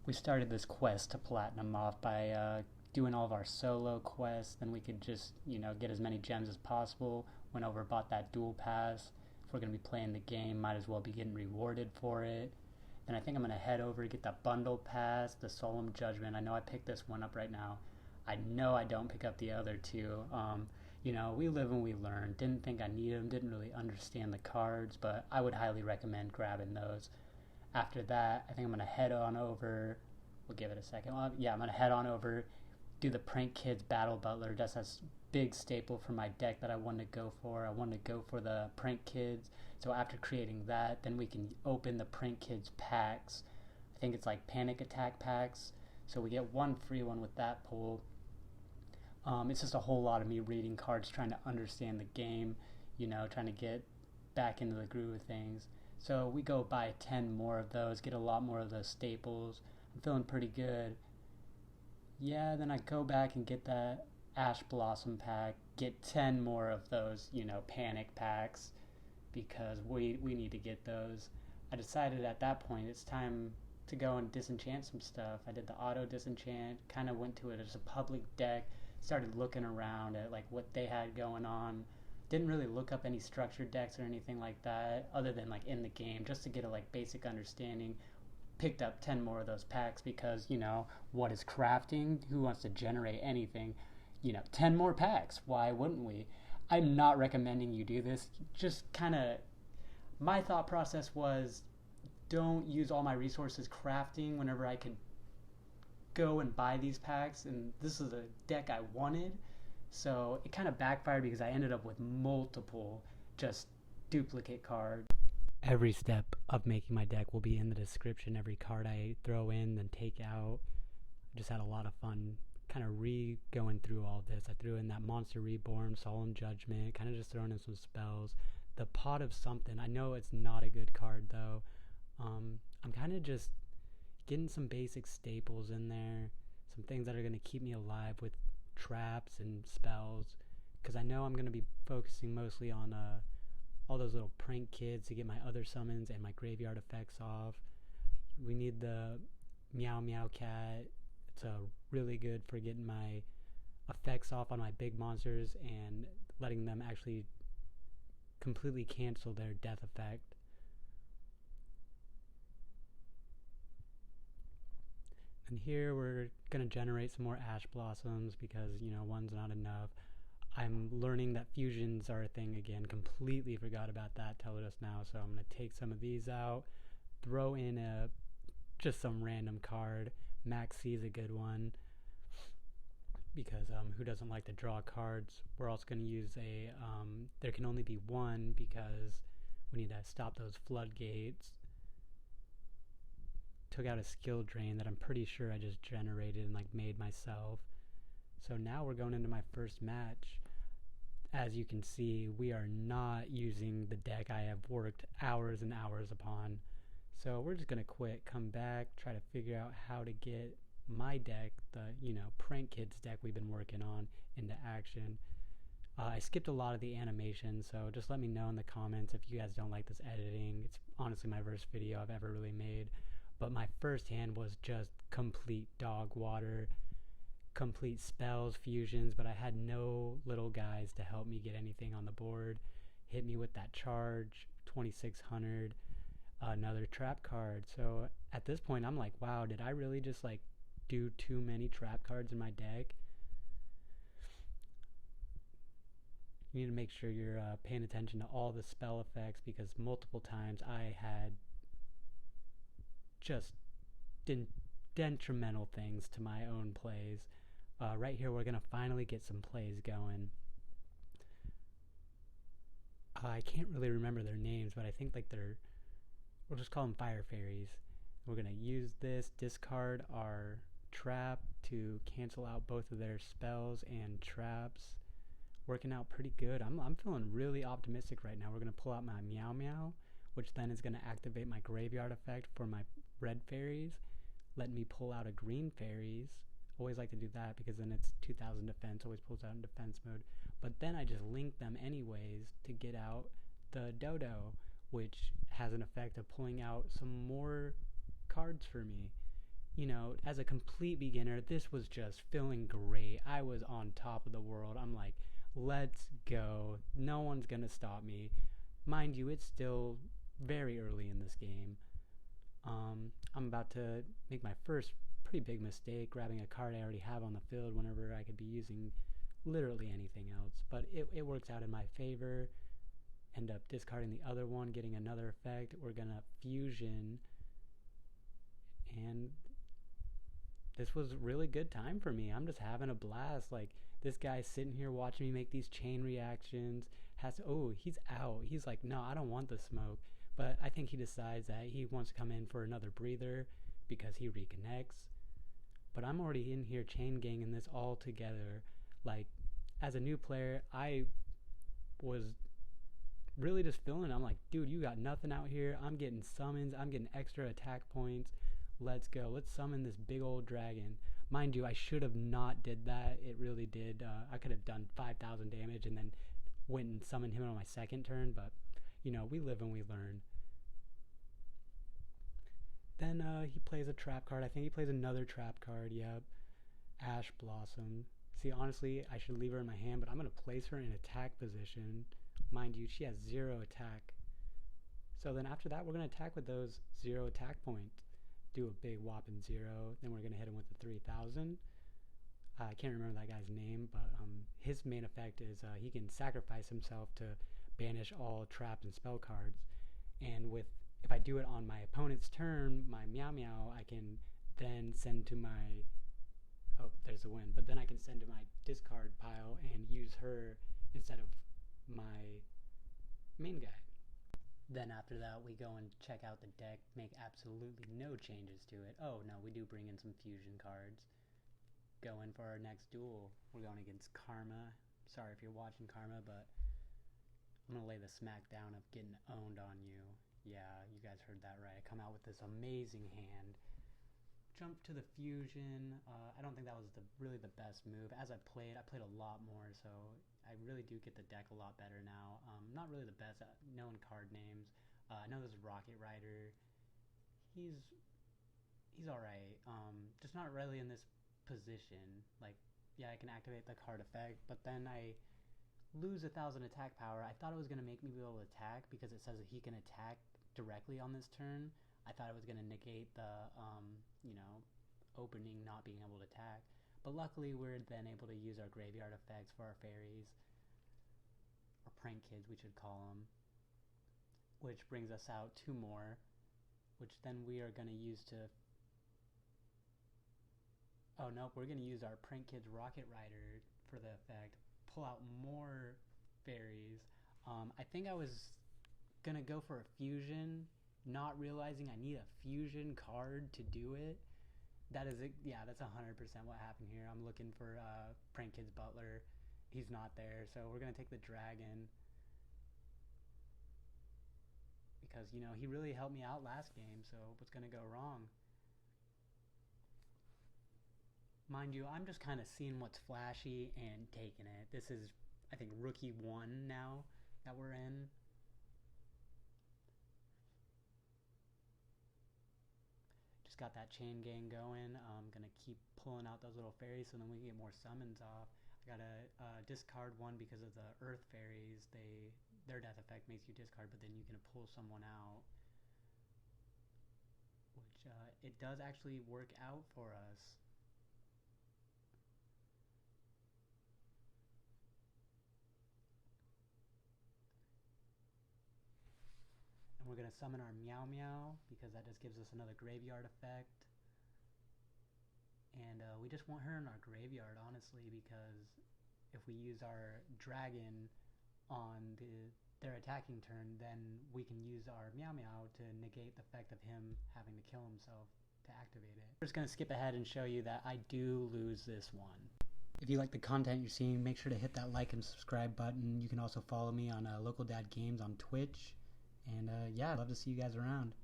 We started this quest to platinum off by doing all of our solo quests. Then we could just, get as many gems as possible. Went over, bought that dual pass. If we're going to be playing the game, might as well be getting rewarded for it. Then I think I'm going to head over to get that bundle pass, the solemn judgment. I know I picked this one up right now. I know I don't pick up the other two. We live and we learn. Didn't think I needed them, didn't really understand the cards, but I would highly recommend grabbing those. After that, I think I'm going to head on over. We'll give it a second. Well, yeah, I'm going to head on over, do the Prank Kids Battle Butler. That's a big staple for my deck that I wanted to go for. I wanted to go for the Prank Kids. So after creating that, then we can open the Prank Kids packs. I think it's like Panic Attack packs. So we get one free one with that pull. It's just a whole lot of me reading cards, trying to understand the game, trying to get back into the groove of things. So we go buy 10 more of those, get a lot more of those staples. I'm feeling pretty good. Yeah, then I go back and get that Ash Blossom pack, get 10 more of those, panic packs, because we need to get those. I decided at that point it's time to go and disenchant some stuff. I did the auto disenchant, kind of went to it as a public deck, started looking around at like what they had going on. Didn't really look up any structured decks or anything like that other than like in the game, just to get a like basic understanding. Picked up 10 more of those packs because, what is crafting? Who wants to generate anything? 10 more packs. Why wouldn't we? I'm not recommending you do this. Just kind of, my thought process was, don't use all my resources crafting whenever I could go and buy these packs, and this is a deck I wanted. So it kind of backfired because I ended up with multiple just duplicate cards. Every step of making my deck will be in the description. Every card I throw in, then take out. I just had a lot of fun kind of going through all this. I threw in that monster reborn, solemn judgment, kind of just throwing in some spells. The pot of something. I know it's not a good card though. I'm kind of just getting some basic staples in there, some things that are going to keep me alive with traps and spells, because I know I'm going to be focusing mostly on all those little prank kids to get my other summons and my graveyard effects off. We need the meow-meow cat. It's really good for getting my effects off on my big monsters and letting them actually completely cancel their death effect. And here we're going to generate some more ash blossoms because, one's not enough. I'm learning that fusions are a thing again. Completely forgot about that till just now. So I'm going to take some of these out, throw in just some random card. Maxi is a good one because who doesn't like to draw cards? We're also going to use there can only be one because we need to stop those floodgates. Took out a skill drain that I'm pretty sure I just generated and made myself. So now we're going into my first match. As you can see, we are not using the deck I have worked hours and hours upon. So we're just going to quit, come back, try to figure out how to get my deck, the, Prank Kids deck we've been working on, into action. I skipped a lot of the animation, so just let me know in the comments if you guys don't like this editing. It's honestly my first video I've ever really made. But my first hand was just complete dog water, complete spells, fusions, but I had no little guys to help me get anything on the board. Hit me with that charge, 2600, another trap card. So at this point I'm like, wow, did I really just do too many trap cards in my deck? You need to make sure you're paying attention to all the spell effects, because multiple times I had just detrimental things to my own plays. Right here we're going to finally get some plays going. I can't really remember their names, but I think we'll just call them fire fairies. We're going to use this, discard our trap to cancel out both of their spells and traps. Working out pretty good. I'm feeling really optimistic right now. We're going to pull out my meow-meow, which then is going to activate my graveyard effect for my red fairies. Let me pull out a green fairies. Always like to do that because then it's 2000 defense, always pulls out in defense mode. But then I just link them anyways to get out the dodo, which has an effect of pulling out some more cards for me. you know, as a complete beginner, this was just feeling great. I was on top of the world. I'm like, let's go. No one's going to stop me. Mind you, it's still very early in this game. I'm about to make my first pretty big mistake, grabbing a card I already have on the field whenever I could be using literally anything else. But it works out in my favor. End up discarding the other one, getting another effect. We're going to fusion. And this was really good time for me. I'm just having a blast. Like, this guy's sitting here watching me make these chain reactions. He's out. He's like, no, I don't want the smoke. But I think he decides that he wants to come in for another breather because he reconnects. But I'm already in here chain ganging this all together. Like, as a new player, I was really just feeling it. I'm like, dude, you got nothing out here. I'm getting summons. I'm getting extra attack points. Let's go. Let's summon this big old dragon. Mind you, I should have not did that. It really did. I could have done 5,000 damage and then went and summoned him on my second turn. But, you know, we live and we learn. Then he plays a trap card. I think he plays another trap card. Yep. Ash Blossom. See, honestly, I should leave her in my hand, but I'm going to place her in attack position. Mind you, she has 0 attack. So then after that, we're going to attack with those 0 attack points. Do a big whopping 0. Then we're going to hit him with the 3,000. I can't remember that guy's name, but his main effect is he can sacrifice himself to banish all trap and spell cards. And if I do it on my opponent's turn, my meow-meow, I can then send to my... Oh, there's a win. But then I can send to my discard pile and use her instead of my main guy. Then after that, we go and check out the deck, make absolutely no changes to it. Oh, no, we do bring in some fusion cards. Go in for our next duel. We're going against Karma. Sorry if you're watching Karma, but I'm going to lay the smack down of getting owned on you. Yeah, you guys heard that right. I come out with this amazing hand. Jump to the fusion. I don't think that was really the best move. As I played a lot more, so I really do get the deck a lot better now. Not really the best at knowing card names. I know this is Rocket Rider. He's alright. Just not really in this position. Like, yeah, I can activate the card effect, but then I lose 1,000 attack power. I thought it was going to make me be able to attack because it says that he can attack directly on this turn. I thought it was going to negate the, opening not being able to attack. But luckily, we're then able to use our graveyard effects for our fairies. Or prank kids, we should call them. Which brings us out 2 more. Which then we are going to use to... Oh, nope, we're going to use our prank kids Rocket Rider for the effect. Pull out more fairies. I think I was going to go for a fusion, not realizing I need a fusion card to do it. That is it. Yeah, that's 100% what happened here. I'm looking for Prank Kid's Butler. He's not there, so we're going to take the dragon. Because, you know, he really helped me out last game, so what's going to go wrong? Mind you, I'm just kind of seeing what's flashy and taking it. This is, I think, Rookie 1 now that we're in. Just got that chain gang going. I'm going to keep pulling out those little fairies so then we can get more summons off. I got to discard one because of the earth fairies. Their death effect makes you discard, but then you can pull someone out. Which it does actually work out for us. And we're going to summon our meow-meow because that just gives us another graveyard effect. And we just want her in our graveyard, honestly, because if we use our dragon on their attacking turn, then we can use our meow-meow to negate the effect of him having to kill himself to activate it. We're just going to skip ahead and show you that I do lose this one. If you like the content you're seeing, make sure to hit that like and subscribe button. You can also follow me on Local Dad Games on Twitch. And yeah, I'd love to see you guys around.